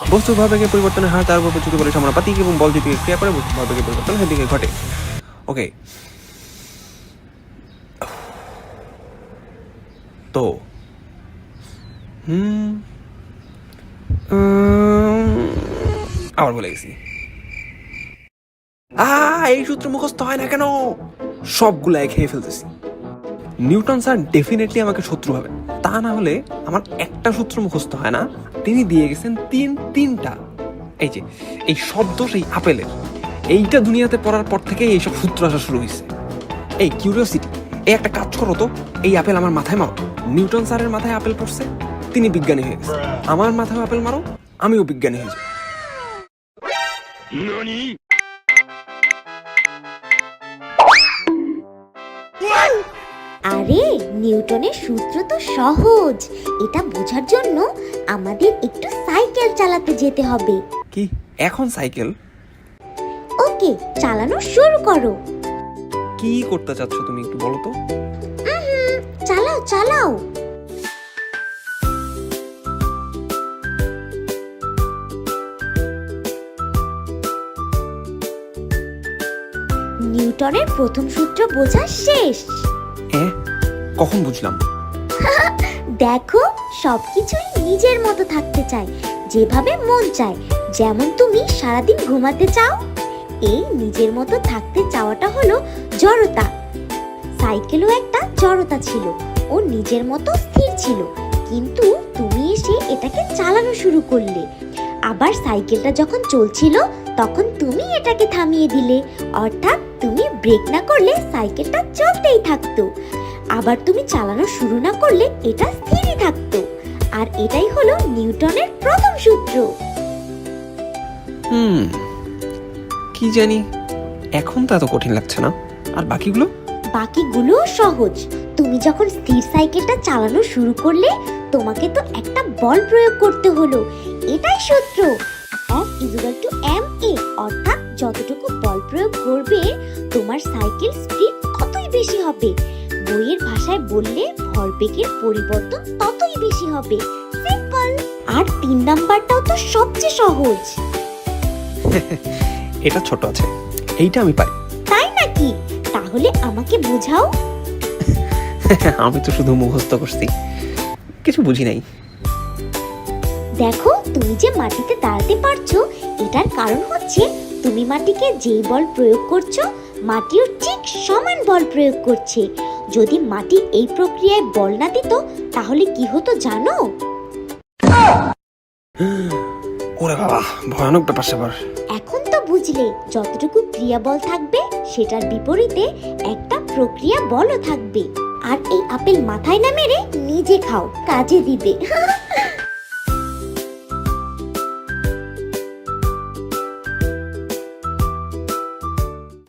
বস্তুর ভরবেগের পরিবর্তনের হার তার উপর প্রচুর বলে সমানুপাতিক এবং বল যেদিকে ক্রিয়া করে বস্তুর ভরবেগের পরিবর্তন সেদিকে ঘটে। ওকে, তো আবার বলে গেছি। এই সূত্র মুখস্থ হয় না কেন? সবগুলাই খেয়ে ফেলতেছি। নিউটন স্যার ডেফিনেটলি আমাকে শত্রু হবে, তা না হলে আমার একটা সূত্র মুখস্থ হয় না। তিনি দিয়ে গেছেন তিনটা। এই যে এই শব্দ সেই আপেলের, এইটা দুনিয়াতে পড়ার পর থেকে এইসব সূত্র আসা শুরু হয়েছে। এই কিউরিওসিটি, এই একটা কাজ করো তো, এই আপেল আমার মাথায় মারো। নিউটন স্যারের মাথায় আপেল পড়ছে, তিনি বিজ্ঞানী হয়ে গেছে। আমার মাথায় আপেল মারো, আমিও বিজ্ঞানী হয়ে যাই। আরে নিউটনের সূত্র তো সহজ, এটা বোঝার জন্য আমাদের একটু সাইকেল চালাতে যেতে হবে। কি এখন সাইকেল? ওকে, চালানো শুরু করো। কি করতে চাচ্ছ তুমি একটু বলো তো? চালাও চালাও। নিউটনের প্রথম সূত্র বোঝা শেষ। কখন বুঝলাম? দেখো, সবকিছুই নিজের মতো থাকতে চায়, যেভাবে মন চায়। যেমন তুমি সারাদিন ঘুমাতে চাও, এই নিজের মতো থাকতে চাওয়াটা হলো জড়তা। সাইকেলও একটা জড়তা ছিল, ও নিজের মতো স্থির ছিল, কিন্তু তুমি এসে এটাকে চালানো শুরু করলে। আবার সাইকেলটা যখন চলছিল তখন তুমি এটাকে থামিয়ে দিলে, অর্থাৎ তুমি ব্রেক না করলে সাইকেলটা চলতেই থাকতো। আবার তুমি চালানো শুরু না করলে এটা স্থিরই থাকতো। আর এটাই হলো নিউটনের প্রথম সূত্র। কি জানি, এখন তো এত কঠিন লাগছে না। আর বাকিগুলো সহজ। তুমি যখন স্থির সাইকেলটা চালানো শুরু করলে তোমাকে তো একটা বল প্রয়োগ করতে হলো, এটাই সূত্র। F=ma, অর্থাৎ যতটুকু বল প্রয়োগ করবে তোমার সাইকেল স্পিড ততই বেশি হবে। বইয়ের ভাষায় বললে ভরবেগের পরিবর্তন ততই বেশি হবে। সিম্পল। আর 3 নাম্বারটাও তো সবচেয়ে সহজ। এটা ছোট আছে, এইটা আমি পারি। তাই নাকি? তাহলে আমাকে বোঝাও। আমি তো শুধু মুখস্থ করছি, কিছু বুঝি নাই। দেখো, তুমি যে মাটিতে দাঁড়াতে পারছো, এটার কারণ হচ্ছে তুমি মাটিকে যেই বল প্রয়োগ করছো, মাটিও ঠিক সমান বল প্রয়োগ করছে। যদি মাটি এই প্রক্রিয়ায় বল না দিত তাহলে কি হতো জানো? ওরে বাবা, ভয়ানক ব্যাপার স্যাপার। এখন তো বুঝলে, যতটুকু ক্রিয়া বল থাকবে সেটার বিপরীতে একটা প্রক্রিয়া বলও থাকবে। আর এই আপেল মাথায় না মেরে নিজে খাও, কাজে দিবে।